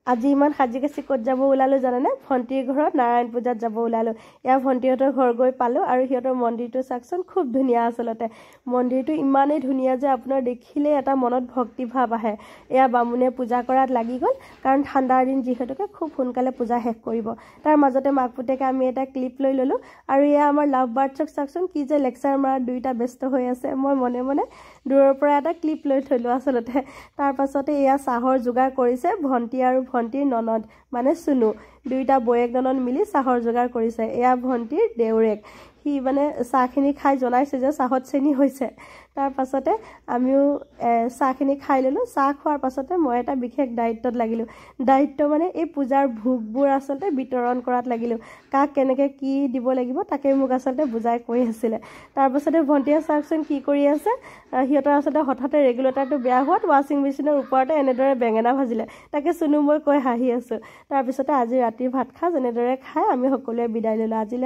আজি ইমান সাজি কাচি ক'ত যাব ওলালো জানানে ভণ্টিৰ ঘৰত নাৰায়ণ পূজাত যাব ওলালো এয়া ভণ্টিহঁতৰ ঘৰ গৈ পালো আৰু সিহঁতৰ মন্দিৰটো চাকচোন খুব ধুনীয়া আচলতে মন্দিৰটো ইমানেই ধুনীয়া যে আপোনাৰ দেখিলে এটা মনত ভক্তি ভাৱ আহে এয়া বামুণে পূজা কৰাত লাগি গ'ল কাৰণ ঠাণ্ডাৰ দিন যিহেতুকে খুব সোনকালে পূজা শেষ কৰিব তাৰ মাজতে মাক পুতেকে আমি এটা ক্লিপ লৈ ললো আৰু এয়া আমাৰ লাভ বাৰ্ডছক চাকচোন কি যে লেকচাৰ মাৰা দুইটা ব্যস্ত হৈ আছে মই মনে মনে দূৰৰ পৰা এটা ক্লিপ লৈ থলো আচলতে তাৰ পাছতে এয়া চাহৰ যোগাৰ কৰিছে ভণ্টি আৰু ভণ্টিৰ ননদ মানে সুনু দুইটা বয়েক ননদ মিলি চাহৰ যোগাৰ কৰিছে এয়া ভণ্টিৰ দেউৰেক হি মানে চাহখিনি খাই জনাইছে যে চাহত চেনি হৈছে তাৰ পাছতে আমিও চাহখিনি খাই ললো চাহ খোৱাৰ পাছতে মই এটা বিশেষ দায়িত্বত লাগিলো দায়িত্ব মানে এই পূজাৰ ভোগবোৰ আচলতে বিতৰণ কৰাত লাগিলো কাক কেনেকৈ কি দিব লাগিব তাকে মোক আচলতে বুজাই কৈ আছিলে তাৰ পাছতে ভণ্টিয়ে চাওকচোন কি কৰি আছে সিহঁতৰ আচলতে হঠাতে ৰেগুলেটাৰটো বেয়া হোৱাত ৱাশ্বিং মেচিনৰ ওপৰতে এনেদৰে বেঙেনা ভাজিলে তাকে সুনু মই কৈ হাঁহি আছো তাৰ পিছতে আজি ৰাতিৰ ভাত খাজ এনেদৰে খাই আমি সকলোৱে বিদায় ললো আজিলৈ